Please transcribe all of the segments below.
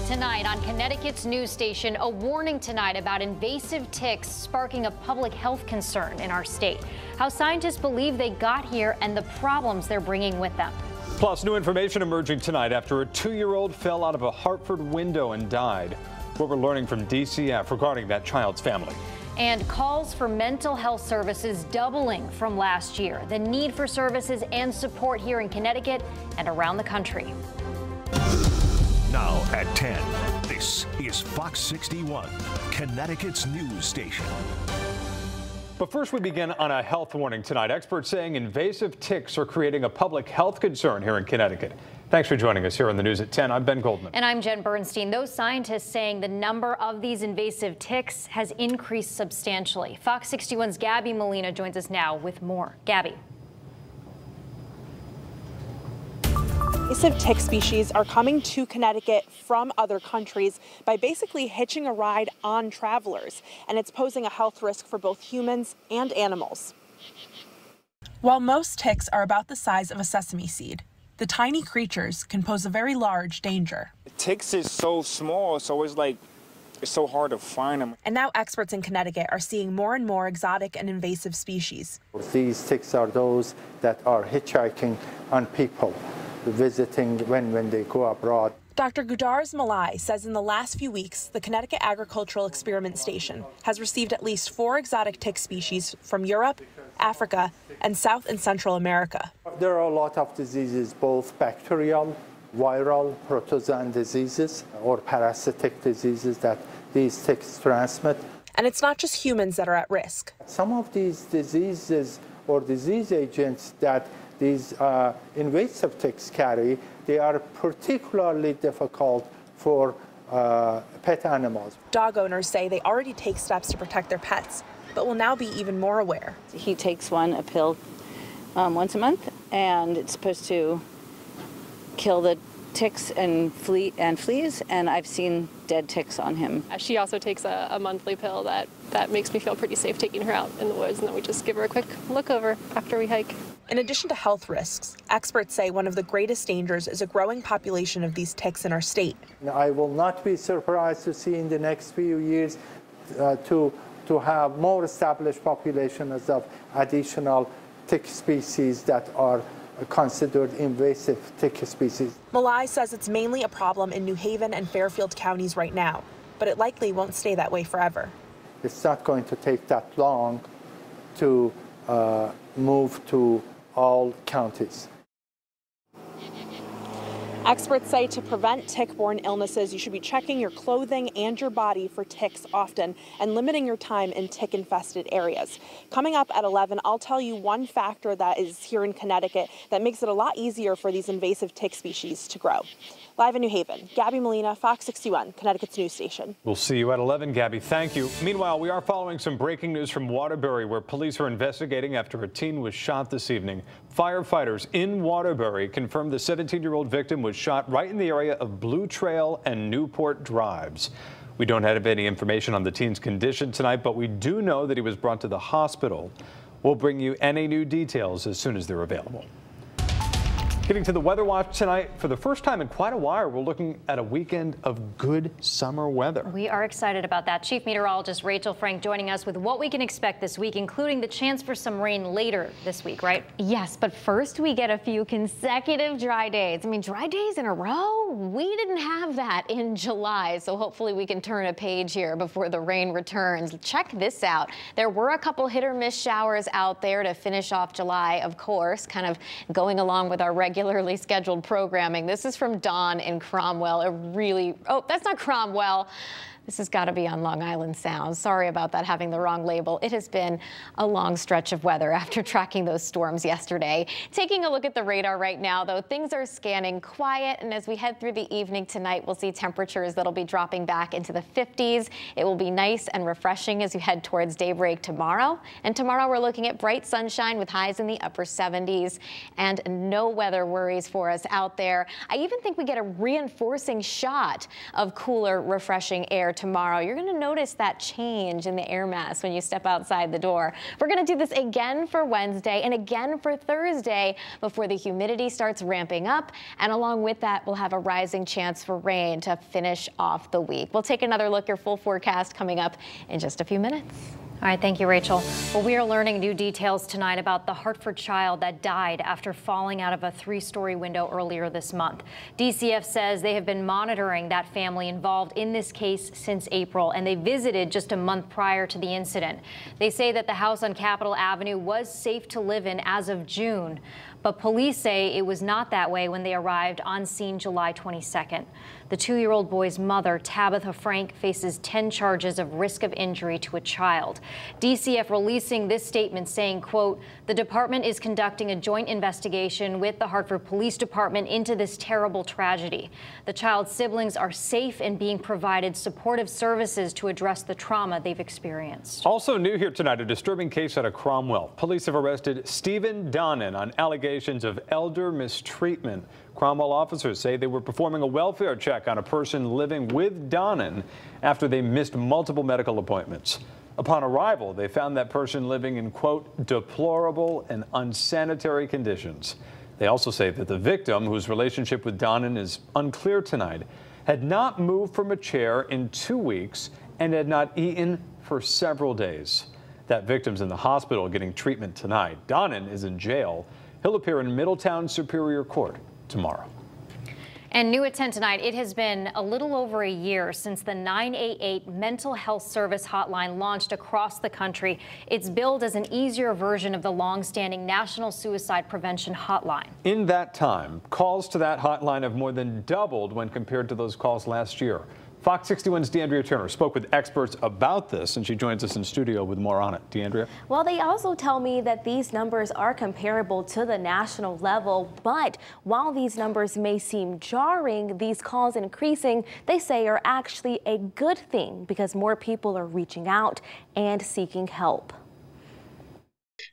Tonight on Connecticut's news station, a warning tonight about invasive ticks sparking a public health concern in our state. How scientists believe they got here and the problems they're bringing with them. Plus, new information emerging tonight after a 2-year-old fell out of a Hartford window and died. What we're learning from DCF regarding that child's family. And calls for mental health services doubling from last year. The need for services and support here in Connecticut and around the country. Now at 10, this is Fox 61, Connecticut's news station. But first, we begin on a health warning tonight. Experts saying invasive ticks are creating a public health concern here in Connecticut. Thanks for joining us here on the news at 10. I'm Ben Goldman. And I'm Jen Bernstein. Those scientists saying the number of these invasive ticks has increased substantially. Fox 61's Gabby Molina joins us now with more. Gabby. Invasive tick species are coming to Connecticut from other countries by basically hitching a ride on travelers, and it's posing a health risk for both humans and animals. While most ticks are about the size of a sesame seed, the tiny creatures can pose a very large danger. Ticks is so small, so it's so hard to find them. And now experts in Connecticut are seeing more and more exotic and invasive species. These ticks are those that are hitchhiking on people, visiting when they go abroad. Dr. Gudars Malai says in the last few weeks, the Connecticut Agricultural Experiment Station has received at least 4 exotic tick species from Europe, Africa, and South and Central America. There are a lot of diseases, both bacterial, viral, protozoan diseases, or parasitic diseases that these ticks transmit. And it's not just humans that are at risk. Some of these diseases or disease agents that these invasive ticks carry, they are particularly difficult for pet animals. Dog owners say they already take steps to protect their pets, but will now be even more aware. He takes a pill once a month, and it's supposed to kill the ticks and fleas, and I've seen dead ticks on him. She also takes a monthly pill that makes me feel pretty safe taking her out in the woods, and then we just give her a quick look over after we hike. In addition to health risks, experts say one of the greatest dangers is a growing population of these ticks in our state. I will not be surprised to see in the next few years to have more established populations of additional tick species that are considered invasive tick species. Malai says it's mainly a problem in New Haven and Fairfield counties right now, but it likely won't stay that way forever. It's not going to take that long to move to all counties. Experts say to prevent tick-borne illnesses, you should be checking your clothing and your body for ticks often and limiting your time in tick-infested areas. Coming up at 11, I'll tell you one factor that is here in Connecticut that makes it a lot easier for these invasive tick species to grow. Live in New Haven, Gabby Molina, Fox 61, Connecticut's news station. We'll see you at 11, Gabby. Thank you. Meanwhile, we are following some breaking news from Waterbury, where police are investigating after a teen was shot this evening. Firefighters in Waterbury confirmed the 17-year-old victim was shot right in the area of Blue Trail and Newport Drives. We don't have any information on the teen's condition tonight, but we do know that he was brought to the hospital. We'll bring you any new details as soon as they're available. Getting to the weather watch tonight, for the first time in quite a while, we're looking at a weekend of good summer weather. We are excited about that. Chief Meteorologist Rachel Frank joining us with what we can expect this week, including the chance for some rain later this week, right? Yes, but first we get a few consecutive dry days. I mean, dry days in a row? We didn't have that in July, so hopefully we can turn a page here before the rain returns. Check this out. There were a couple hit or miss showers out there to finish off July, of course, kind of going along with our regularly scheduled programming. This is from Dawn in Cromwell. Oh, that's not Cromwell. This has got to be on Long Island Sound. Sorry about that, having the wrong label. It has been a long stretch of weather after tracking those storms yesterday. Taking a look at the radar right now, though, things are scanning quiet, and as we head through the evening tonight, we'll see temperatures that'll be dropping back into the 50s. It will be nice and refreshing as you head towards daybreak tomorrow. And tomorrow we're looking at bright sunshine with highs in the upper 70s and no weather worries for us out there. I even think we get a reinforcing shot of cooler, refreshing air tomorrow. You're going to notice that change in the air mass when you step outside the door. We're going to do this again for Wednesday and again for Thursday before the humidity starts ramping up. And along with that, we'll have a rising chance for rain to finish off the week. We'll take another look at your full forecast coming up in just a few minutes. All right, thank you, Rachel. Well, we are learning new details tonight about the Hartford child that died after falling out of a 3-story window earlier this month. DCF says they have been monitoring that family involved in this case since April, and they visited just a month prior to the incident. They say that the house on Capitol Avenue was safe to live in as of June, but police say it was not that way when they arrived on scene July 22nd. The 2-year-old boy's mother, Tabitha Frank, faces 10 charges of risk of injury to a child. DCF releasing this statement saying, quote, "The department is conducting a joint investigation with the Hartford Police Department into this terrible tragedy. The child's siblings are safe and being provided supportive services to address the trauma they've experienced." Also new here tonight, a disturbing case out of Cromwell. Police have arrested Stephen Donnan on allegations of elder mistreatment. Cromwell officers say they were performing a welfare check on a person living with Donnan after they missed multiple medical appointments. Upon arrival, they found that person living in, quote, deplorable and unsanitary conditions. They also say that the victim, whose relationship with Donnan is unclear tonight, had not moved from a chair in 2 weeks and had not eaten for several days. That victim's in the hospital getting treatment tonight. Donnan is in jail. He'll appear in Middletown Superior Court tomorrow. And new at 10 tonight, it has been a little over a year since the 988 mental health service hotline launched across the country. It's billed as an easier version of the long-standing National Suicide Prevention Hotline. In that time, calls to that hotline have more than doubled when compared to those calls last year. Fox 61's DeAndrea Turner spoke with experts about this, and she joins us in studio with more on it. DeAndrea? Well, they also tell me that these numbers are comparable to the national level, but while these numbers may seem jarring, these calls increasing, they say are actually a good thing because more people are reaching out and seeking help.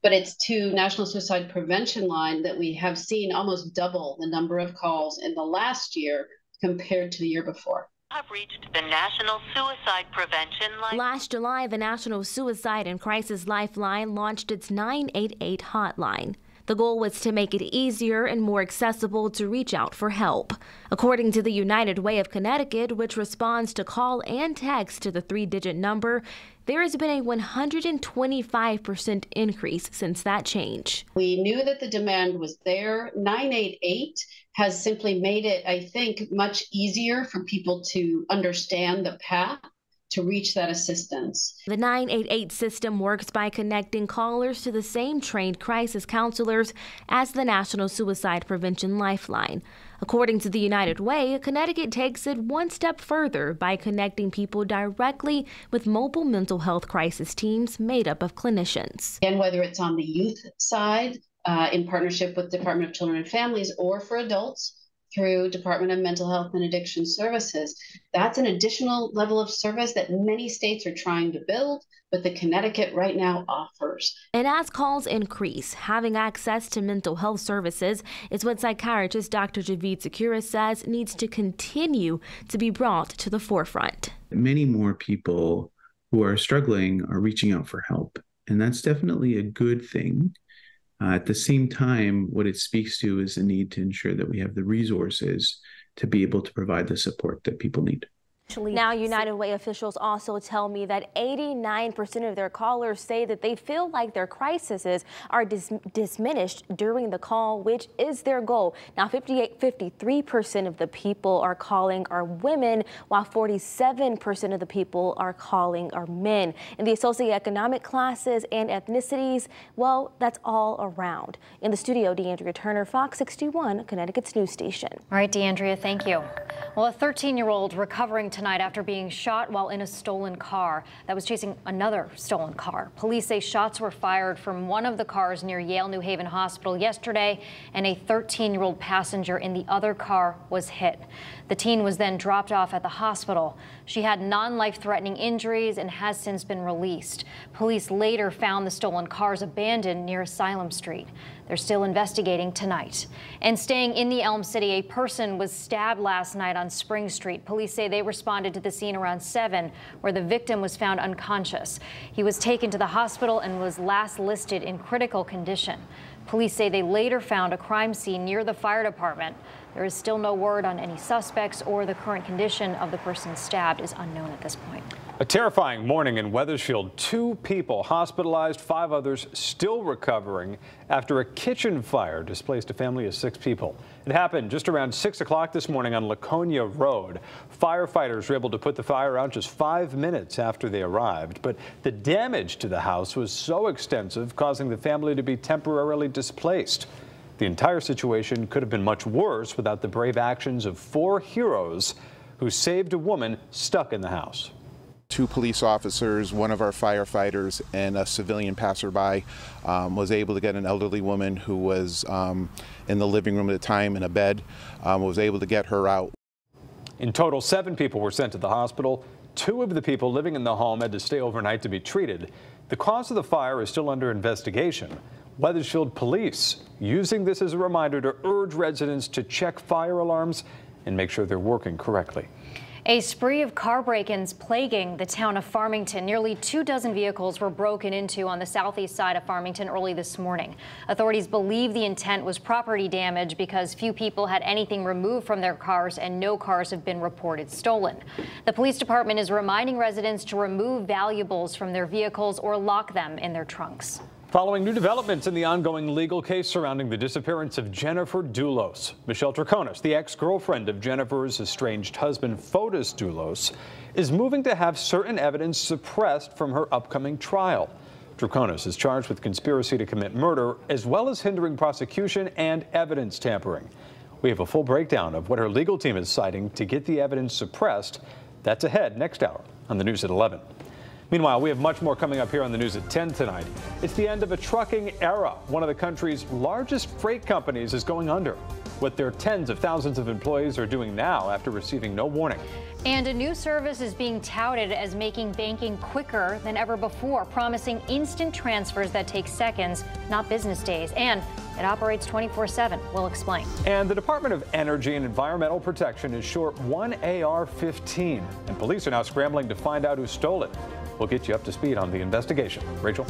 But it's to National Suicide Prevention Line that we have seen almost double the number of calls in the last year compared to the year before. Have reached the National Suicide Prevention Line. Last July, the National Suicide and Crisis Lifeline launched its 988 hotline. The goal was to make it easier and more accessible to reach out for help. According to the United Way of Connecticut, which responds to call and text to the 3-digit number, there has been a 125% increase since that change. We knew that the demand was there. 988 has simply made it, I think, much easier for people to understand the path to reach that assistance. The 988 system works by connecting callers to the same trained crisis counselors as the National Suicide Prevention Lifeline. According to the United Way, Connecticut takes it one step further by connecting people directly with mobile mental health crisis teams made up of clinicians. And whether it's on the youth side, in partnership with Department of Children and Families, or for adults, through Department of Mental Health and Addiction Services. That's an additional level of service that many states are trying to build, but that Connecticut right now offers. And as calls increase, having access to mental health services is what psychiatrist Dr. Javid Sakura says needs to continue to be brought to the forefront. Many more people who are struggling are reaching out for help, and that's definitely a good thing. At the same time, what it speaks to is the need to ensure that we have the resources to be able to provide the support that people need. Now, United Way officials also tell me that 89% of their callers say that they feel like their crises are diminished during the call, which is their goal. Now, 53% of the people are calling are women, while 47% of the people are calling are men. In the socioeconomic classes and ethnicities, well, that's all around. In the studio, DeAndrea Turner, Fox 61, Connecticut's news station. All right, DeAndrea, thank you. Well, a 13-year-old recovering tonight after being shot while in a stolen car that was chasing another stolen car. Police say shots were fired from one of the cars near Yale New Haven Hospital yesterday, and a 13-year-old passenger in the other car was hit. The teen was then dropped off at the hospital. She had non-life-threatening injuries and has since been released. Police later found the stolen cars abandoned near Asylum Street. They're still investigating tonight. And staying in the Elm City, a person was stabbed last night on Spring Street. Police say they responded to the scene around 7, where the victim was found unconscious. He was taken to the hospital and was last listed in critical condition. Police say they later found a crime scene near the fire department. There is still no word on any suspects, or the current condition of the person stabbed is unknown at this point. A terrifying morning in Wethersfield. 2 people hospitalized, 5 others still recovering after a kitchen fire displaced a family of 6 people. It happened just around 6 o'clock this morning on Laconia Road. Firefighters were able to put the fire out just 5 minutes after they arrived, but the damage to the house was so extensive, causing the family to be temporarily displaced. The entire situation could have been much worse without the brave actions of 4 heroes who saved a woman stuck in the house. 2 police officers, one of our firefighters, and a civilian passerby was able to get an elderly woman who was in the living room at the time in a bed, was able to get her out. In total, 7 people were sent to the hospital. 2 of the people living in the home had to stay overnight to be treated. The cause of the fire is still under investigation. Wethersfield police using this as a reminder to urge residents to check fire alarms and make sure they're working correctly. A spree of car break-ins plaguing the town of Farmington. Nearly 24 vehicles were broken into on the southeast side of Farmington early this morning. Authorities believe the intent was property damage because few people had anything removed from their cars and no cars have been reported stolen. The police department is reminding residents to remove valuables from their vehicles or lock them in their trunks. Following new developments in the ongoing legal case surrounding the disappearance of Jennifer Dulos, Michelle Draconis, the ex-girlfriend of Jennifer's estranged husband, Fotis Dulos, is moving to have certain evidence suppressed from her upcoming trial. Draconis is charged with conspiracy to commit murder, as well as hindering prosecution and evidence tampering. We have a full breakdown of what her legal team is citing to get the evidence suppressed. That's ahead next hour on the News at 11. Meanwhile, we have much more coming up here on the News at 10 tonight. It's the end of a trucking era. One of the country's largest freight companies is going under. What their tens of thousands of employees are doing now after receiving no warning. And a new service is being touted as making banking quicker than ever before, promising instant transfers that take seconds, not business days. And it operates 24/7. We'll explain. And the Department of Energy and Environmental Protection is short one AR-15, and police are now scrambling to find out who stole it. We'll get you up to speed on the investigation. Rachel?